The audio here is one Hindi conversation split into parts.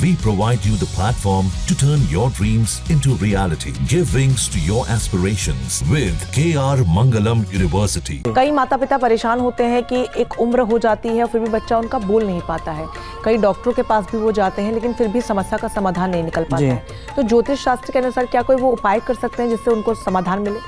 We provide you the platform to turn your dreams into reality. Give wings to your aspirations with KR Mangalam University. कई माता पिता परेशान होते हैं कि एक उम्र हो जाती है फिर भी बच्चा उनका बोल नहीं पाता है। कई डॉक्टरों के पास भी वो जाते हैं लेकिन फिर भी समस्या का समाधान नहीं निकल पाता है। तो ज्योतिष शास्त्र के अनुसार क्या कोई वो उपाय कर सकते हैं जिससे उनको समाधान मिले?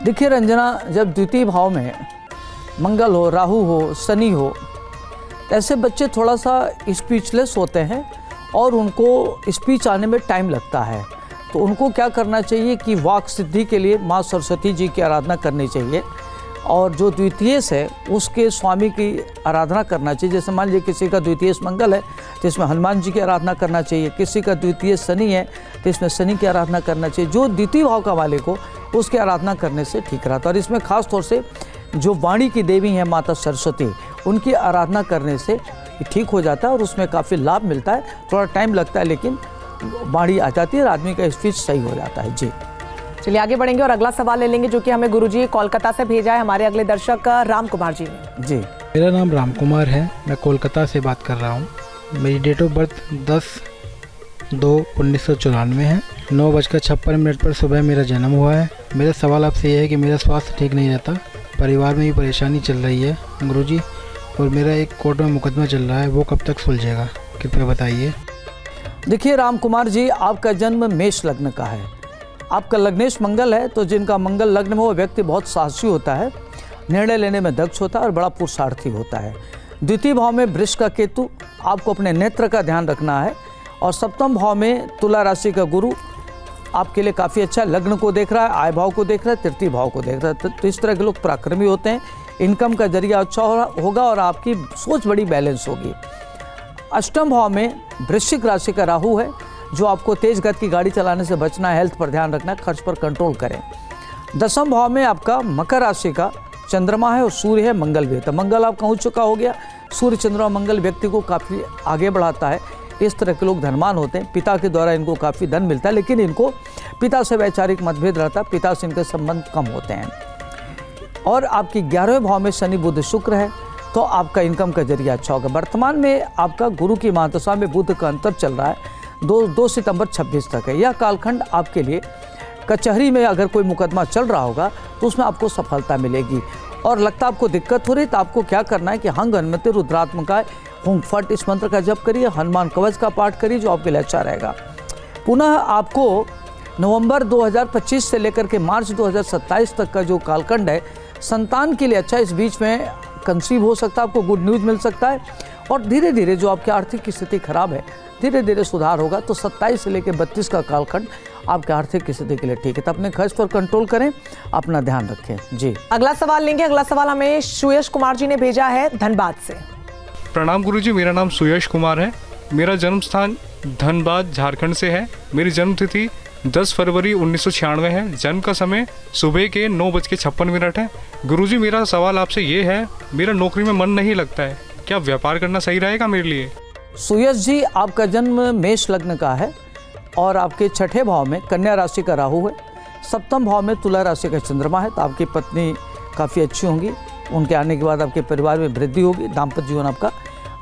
देखिए रंजना, जब द्वितीय भाव में मंगल हो, राहु हो, शनि हो, ऐसे बच्चे थोड़ा सा स्पीचलेस होते हैं और उनको स्पीच आने में टाइम लगता है। तो उनको क्या करना चाहिए कि वाक सिद्धि के लिए माँ सरस्वती जी की आराधना करनी चाहिए और जो द्वितीय है उसके स्वामी की आराधना करना चाहिए। जैसे मान लीजिए किसी का द्वितीय मंगल है तो इसमें हनुमान जी की आराधना करना चाहिए, किसी का द्वितीय शनि है तो इसमें शनि की आराधना करना चाहिए। जो द्वितीय भाव का मालिक हो उसकी आराधना करने से ठीक रहता है। और इसमें खास तौर से जो वाणी की देवी हैं माता सरस्वती, उनकी आराधना करने से ठीक हो जाता है और उसमें काफ़ी लाभ मिलता है। थोड़ा टाइम लगता है लेकिन वाणी आ जाती है और आदमी का स्पीच सही हो जाता है। जी चलिए आगे बढ़ेंगे और अगला सवाल ले लेंगे जो कि हमें गुरुजी कोलकाता से भेजा है हमारे अगले दर्शक राम कुमार जी ने। जी, मेरा नाम राम कुमार है, मैं कोलकाता से बात कर रहा हूँ। मेरी डेट ऑफ बर्थ 10/2/1994 है। 9:56 पर सुबह मेरा जन्म हुआ है। मेरा सवाल आपसे यह है कि मेरा स्वास्थ्य ठीक नहीं रहता, परिवार में भी परेशानी चल रही है गुरुजी, और मेरा एक कोर्ट में मुकदमा चल रहा है, वो कब तक सुलझेगा, कृपया बताइए। देखिए राम कुमार जी, आपका जन्म मेष लग्न का है, आपका लग्नेश मंगल है। तो जिनका मंगल लग्न में वो व्यक्ति बहुत साहसी होता है, निर्णय लेने में दक्ष होता है और बड़ा पुरुषार्थी होता है। द्वितीय भाव में वृष का केतु, आपको अपने नेत्र का ध्यान रखना है। और सप्तम भाव में तुला राशि का गुरु आपके लिए काफ़ी अच्छा लग्न को देख रहा है, आय भाव को देख रहा है, तृतीय भाव को देख रहा है। तो इस तरह के लोग पराक्रमी होते हैं, इनकम का जरिया अच्छा होगा और आपकी सोच बड़ी बैलेंस होगी। अष्टम भाव में वृश्चिक राशि का राहु है, जो आपको तेज गति की गाड़ी चलाने से बचना है, हेल्थ पर ध्यान रखना है, खर्च पर कंट्रोल करें। दसम भाव में आपका मकर राशि का चंद्रमा है और सूर्य है, मंगल भी है। तो मंगल आपका हो चुका हो गया, सूर्य चंद्रमा मंगल व्यक्ति को काफ़ी आगे बढ़ाता है। इस तरह के लोग धनवान होते हैं, पिता के द्वारा इनको काफ़ी धन मिलता है, लेकिन इनको पिता से वैचारिक मतभेद रहता है, पिता से इनके संबंध कम होते हैं। और आपकी 11वें भाव में शनि बुध शुक्र है, तो आपका इनकम का जरिया अच्छा होगा। वर्तमान में आपका गुरु की महादशा में बुध का अंतर चल रहा है, 2 सितंबर 26 तक है। यह कालखंड आपके लिए कचहरी में अगर कोई मुकदमा चल रहा होगा तो उसमें आपको सफलता मिलेगी। और लगता आपको दिक्कत हो रही तो आपको क्या करना है कि हंग हनुमते रुद्रात्मकाय हुम फट इस मंत्र का जप करिए, हनुमान कवच का पाठ करिए, जो आपके लिए अच्छा रहेगा। पुनः आपको नवंबर 2025 से लेकर के मार्च 2027 तक का जो कालखंड है संतान के लिए अच्छा। इस बीच में कंसीव हो सकता है, आपको गुड न्यूज़ मिल सकता है और धीरे धीरे जो आपकी आर्थिक स्थिति खराब है धीरे धीरे सुधार होगा। तो 27 से लेकर 32 का कालखंड आपके आर्थिक स्थिति के लिए ठीक है। तो अपने खर्च पर कंट्रोल करें, अपना ध्यान रखें। जी अगला सवाल लेंगे। अगला सवाल हमें सुयश कुमार जी ने भेजा है धनबाद से। प्रणाम गुरुजी, मेरा नाम सुयश कुमार है। मेरा जन्म स्थान धनबाद झारखंड से है। मेरी जन्म तिथि 10 फरवरी 1996 है। जन्म का समय सुबह के 9:56 है। गुरुजी, मेरा सवाल आपसे ये है, मेरा नौकरी में मन नहीं लगता है, क्या व्यापार करना सही रहेगा मेरे लिए? सुयश जी, आपका जन्म मेष लग्न का है और आपके छठे भाव में कन्या राशि का राहु है, सप्तम भाव में तुला राशि का चंद्रमा है। तो आपकी पत्नी काफ़ी अच्छी होंगी, उनके आने के बाद आपके परिवार में वृद्धि होगी, दाम्पत्य जीवन आपका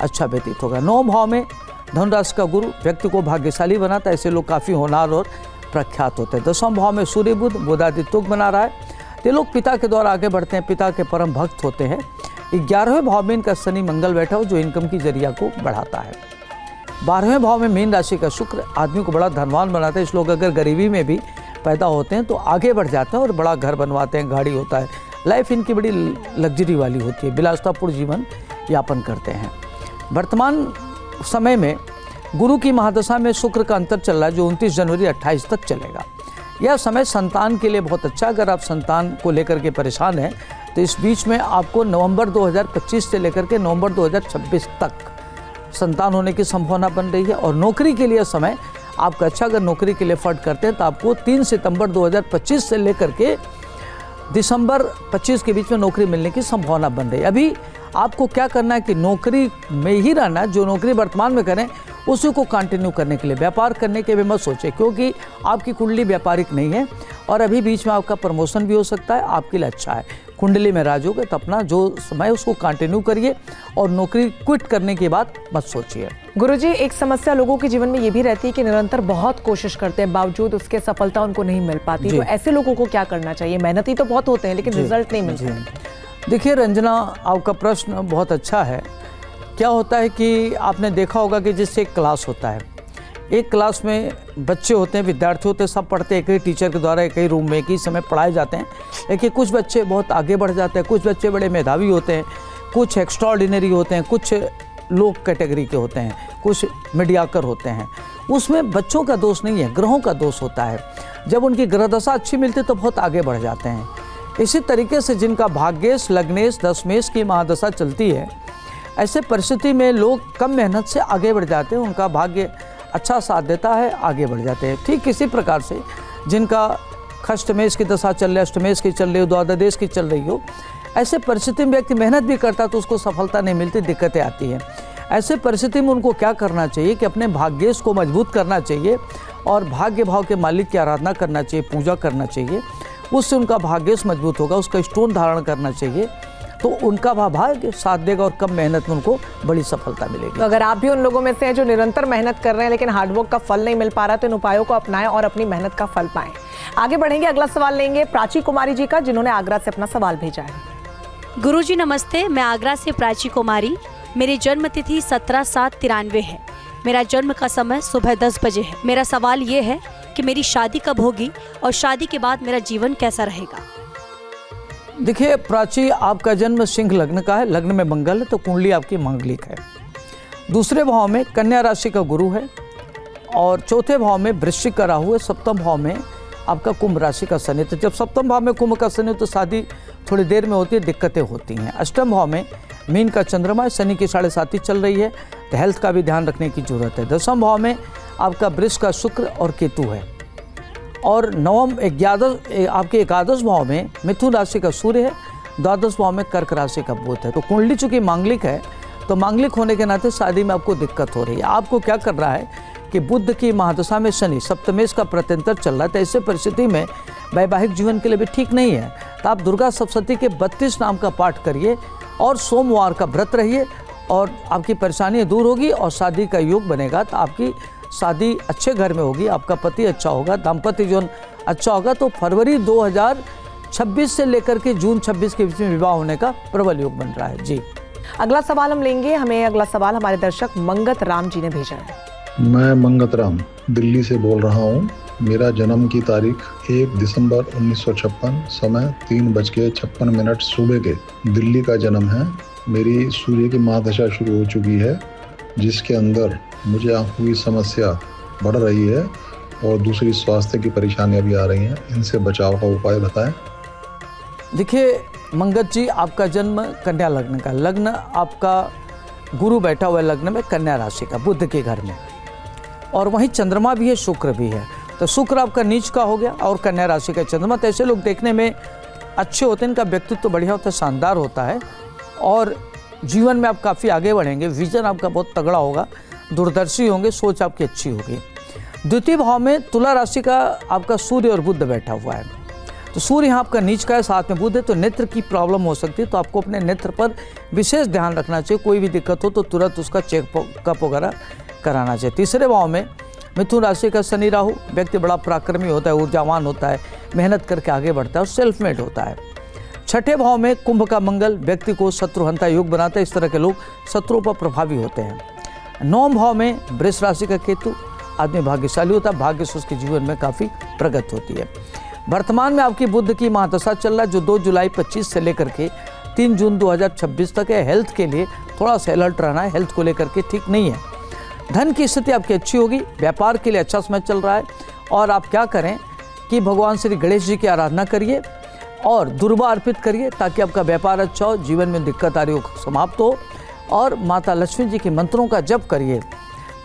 अच्छा व्यतीत होगा। 9 भाव में धनु राशि का गुरु व्यक्ति को भाग्यशाली बनाता है, ऐसे लोग काफ़ी होनहार और प्रख्यात होते हैं। 10वें भाव में सूर्य बुध बुधादित्य बना रहा है, ये लोग पिता के द्वारा आगे बढ़ते हैं, पिता के परम भक्त होते हैं। 11वें भाव में इनका शनि मंगल बैठा हो, जो इनकम की जरिया को बढ़ाता है। 12वें भाव में मीन राशि का शुक्र आदमी को बड़ा धनवान बनाता है। इस लोग अगर गरीबी में भी पैदा होते हैं तो आगे बढ़ जाते हैं और बड़ा घर बनवाते हैं, गाड़ी होता है, लाइफ इनकी बड़ी लग्जरी वाली होती है, विलासतापूर्ण जीवन यापन करते हैं। वर्तमान समय में गुरु की महादशा में शुक्र का अंतर चल रहा है, जो 29 जनवरी 28 तक चलेगा। यह समय संतान के लिए बहुत अच्छा। अगर आप संतान को लेकर के परेशान हैं तो इस बीच में आपको नवंबर 2025 से लेकर के नवंबर 2026 तक संतान होने की संभावना बन रही है। और नौकरी के लिए समय आपका अच्छा, अगर नौकरी के लिए एफर्ट करते हैं तो आपको 3 सितंबर 2025 से लेकर के दिसंबर 25 के बीच में नौकरी मिलने की संभावना बन रही है। अभी आपको क्या करना है कि नौकरी में ही रहना है, जो नौकरी वर्तमान में करें उसी को कंटिन्यू करने के लिए, व्यापार करने के भी मत सोचें, क्योंकि आपकी कुंडली व्यापारिक नहीं है और अभी बीच में आपका प्रमोशन भी हो सकता है, आपके लिए अच्छा है। कुंडली में राज होगा तो अपना जो समय उसको कंटिन्यू करिए और नौकरी क्विट करने के बाद मत सोचिए। गुरुजी, एक समस्या लोगों के जीवन में ये भी रहती है कि निरंतर बहुत कोशिश करते हैं, बावजूद उसके सफलता उनको नहीं मिल पाती, तो ऐसे लोगों को क्या करना चाहिए? मेहनती तो बहुत होते हैं लेकिन रिजल्ट नहीं मिलता। देखिए रंजना, आपका प्रश्न बहुत अच्छा है। क्या होता है कि आपने देखा होगा कि जैसे एक क्लास होता है, एक क्लास में बच्चे होते हैं, विद्यार्थी होते हैं, सब पढ़ते हैं एक ही टीचर के द्वारा एक ही रूम में एक ही समय पढ़ाए जाते हैं। लेकिन कुछ बच्चे बहुत आगे बढ़ जाते हैं, कुछ बच्चे बड़े मेधावी होते हैं, कुछ एक्स्ट्राऑर्डिनरी होते हैं, कुछ लो कैटेगरी के होते हैं, कुछ मीडियाकर होते हैं। उसमें बच्चों का दोष नहीं है, ग्रहों का दोष होता है। जब उनकी ग्रह दशा अच्छी मिलती है तो बहुत आगे बढ़ जाते हैं। इसी तरीके से जिनका भाग्येश, लग्नेश, दशमेश की महादशा चलती है, ऐसे परिस्थिति में लोग कम मेहनत से आगे बढ़ जाते हैं, उनका भाग्य अच्छा साथ देता है, आगे बढ़ जाते हैं। ठीक इसी प्रकार से जिनका खष्टमेश की दशा चल रही है, अष्टमेश की चल रही हो, द्वादशेश की चल रही हो, ऐसे परिस्थिति में व्यक्ति मेहनत भी करता है तो उसको सफलता नहीं मिलती, दिक्कतें आती हैं। ऐसे परिस्थिति में उनको क्या करना चाहिए कि अपने भाग्येश को मजबूत करना चाहिए और भाग्य भाव के मालिक की आराधना करना चाहिए, पूजा करना चाहिए। उससे उनका भाग्येश मजबूत होगा, उसका स्टोन धारण करना चाहिए, तो उनका भाग्य साथ देगा और कम मेहनत में उनको बड़ी सफलता मिलेगी। तो अगर आप भी उन लोगों में से हैं जो निरंतर मेहनत कर रहे हैं लेकिन हार्डवर्क का फल नहीं मिल पा रहा, तो इन उपायों को अपनाएं और अपनी मेहनत का फल पाएं। आगे बढ़ेंगे, अगला सवाल लेंगे प्राची कुमारी जी का, जिन्होंने आगरा से अपना सवाल भेजा है। गुरुजी नमस्ते, मैं आगरा से प्राची कुमारी। मेरी जन्म तिथि 17/7/93 है। मेरा जन्म का समय सुबह 10 बजे है। मेरा सवाल ये है कि मेरी शादी कब होगी और शादी के बाद मेरा जीवन कैसा रहेगा? देखिए प्राची, आपका जन्म सिंह लग्न का है, लग्न में मंगल है तो कुंडली आपकी मांगलिक है। दूसरे भाव में कन्या राशि का गुरु है और चौथे भाव में वृश्चिक का राहु है, सप्तम भाव में आपका कुंभ राशि का शनि। तो जब सप्तम भाव में कुंभ का शनि तो शादी थोड़ी देर में होती है, दिक्कतें होती हैं। अष्टम भाव में मीन का चंद्रमा है, शनि की 7.5 चल रही है, तो हेल्थ का भी ध्यान रखने की जरूरत है। दसम भाव में आपका वृष का शुक्र और केतु है और आपके एकादश भाव में मिथुन राशि का सूर्य है, द्वादश भाव में कर्क राशि का बुध है। तो कुंडली चूंकि मांगलिक है तो मांगलिक होने के नाते शादी में आपको दिक्कत हो रही है। आपको क्या कर रहा है कि बुध की महादशा में शनि सप्तमेश का प्रत्यंतर चल रहा है, तो ऐसे परिस्थिति में वैवाहिक जीवन के लिए भी ठीक नहीं है। तो आप दुर्गा सप्तशती के 32 नाम का पाठ करिए और सोमवार का व्रत रहिए और आपकी परेशानियाँ दूर होगी और शादी का योग बनेगा। तो आपकी शादी अच्छे घर में होगी, आपका पति अच्छा होगा, दाम्पत्य जीवन अच्छा होगा। तो फरवरी 2026 से लेकर के जून 26 के बीच में विवाह होने का प्रबल योग बन रहा है। जी, अगला सवाल हम लेंगे। हमें अगला सवाल हमारे दर्शक मंगत राम जी ने भेजा है। मैं मंगत राम दिल्ली से बोल रहा हूँ। मेरा जन्म की तारीख 1 दिसंबर 1956, समय 3:56 सुबह के दिल्ली का जन्म है। मेरी सूर्य की महादशा शुरू हो चुकी है, जिसके अंदर मुझे आँखों की समस्या बढ़ रही है और दूसरी स्वास्थ्य की परेशानियां भी आ रही हैं। इनसे बचाव का उपाय बताएं। देखिए मंगत जी, आपका जन्म कन्या लग्न का, लग्न आपका गुरु बैठा हुआ है लग्न में कन्या राशि का, बुध के घर में, और वहीं चंद्रमा भी है, शुक्र भी है। तो शुक्र आपका नीच का हो गया और कन्या राशि का चंद्रमा। तो ऐसे लोग देखने में अच्छे होते हैं, इनका व्यक्तित्व तो बढ़िया होता है, शानदार होता है और जीवन में आप काफ़ी आगे बढ़ेंगे। विजन आपका बहुत तगड़ा होगा, दूरदर्शी होंगे, सोच आपकी अच्छी होगी। द्वितीय भाव में तुला राशि का आपका सूर्य और बुध बैठा हुआ है। तो सूर्य यहाँ आपका नीच का है, साथ में बुध है, तो नेत्र की प्रॉब्लम हो सकती है। तो आपको अपने नेत्र पर विशेष ध्यान रखना चाहिए। कोई भी दिक्कत हो तो तुरंत उसका चेकअप वगैरह कराना चाहिए। तीसरे भाव में मिथुन राशि का शनि राहु, व्यक्ति बड़ा पराक्रमी होता है, ऊर्जावान होता है, मेहनत करके आगे बढ़ता है और सेल्फ मेड होता है। छठे भाव में कुंभ का मंगल व्यक्ति को शत्रुहंता योग बनाता है। इस तरह के लोग शत्रुओं पर प्रभावी होते हैं। नौम भाव में वृष राशि का केतु, आदमी भाग्यशाली होता है, भाग्य से उसके जीवन में काफ़ी प्रगति होती है। वर्तमान में आपकी बुध की महादशा चल रहा है, जो 2 जुलाई 25 से लेकर के 3 जून 2026 तक है। हेल्थ के लिए थोड़ा सा अलर्ट रहना है, हेल्थ को लेकर के ठीक नहीं है। धन की स्थिति आपकी अच्छी होगी, व्यापार के लिए अच्छा समय चल रहा है। और आप क्या करें कि भगवान श्री गणेश जी की आराधना करिए और दुर्वा अर्पित करिए, ताकि आपका व्यापार अच्छा हो, जीवन में दिक्कत आ रही हो समाप्त हो। और माता लक्ष्मी जी के मंत्रों का जप करिए।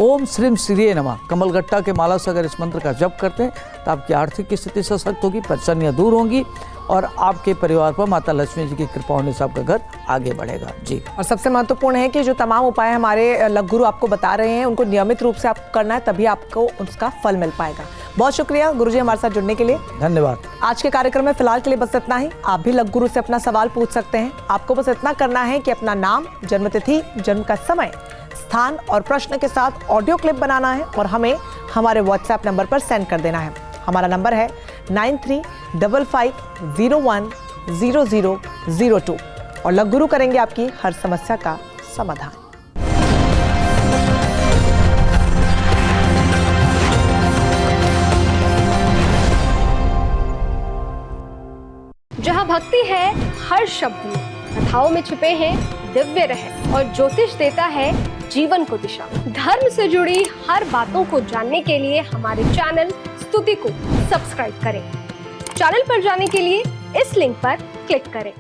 ओम श्रीम श्रीये नमः, कमलगट्टा के माला से अगर इस मंत्र का जप करते हैं तो आपकी आर्थिक स्थिति सशक्त होगी, परेशानियाँ दूर होंगी और आपके परिवार पर माता लक्ष्मी जी की कृपा होने से आपका घर आगे बढ़ेगा। जी, और सबसे महत्वपूर्ण है कि जो तमाम उपाय हमारे लघु गुरु आपको बता रहे हैं उनको नियमित रूप से आपको करना है, तभी आपको उसका फल मिल पाएगा। बहुत शुक्रिया गुरुजी हमारे साथ जुड़ने के लिए। धन्यवाद। आज के कार्यक्रम में फिलहाल के लिए बस इतना ही। आप भी लघु गुरु से अपना सवाल पूछ सकते हैं। आपको बस इतना करना है कि अपना नाम, जन्मतिथि, जन्म का समय, स्थान और प्रश्न के साथ ऑडियो क्लिप बनाना है और हमें हमारे व्हाट्सएप नंबर पर सेंड कर देना है। हमारा नंबर है 9355010002 और लघु गुरु करेंगे आपकी हर समस्या का समाधान। जहाँ भक्ति है हर शब्द में, कथाओं में छुपे हैं दिव्य रहस्य और ज्योतिष देता है जीवन को दिशा। धर्म से जुड़ी हर बातों को जानने के लिए हमारे चैनल स्तुति को सब्सक्राइब करें। चैनल पर जाने के लिए इस लिंक पर क्लिक करें।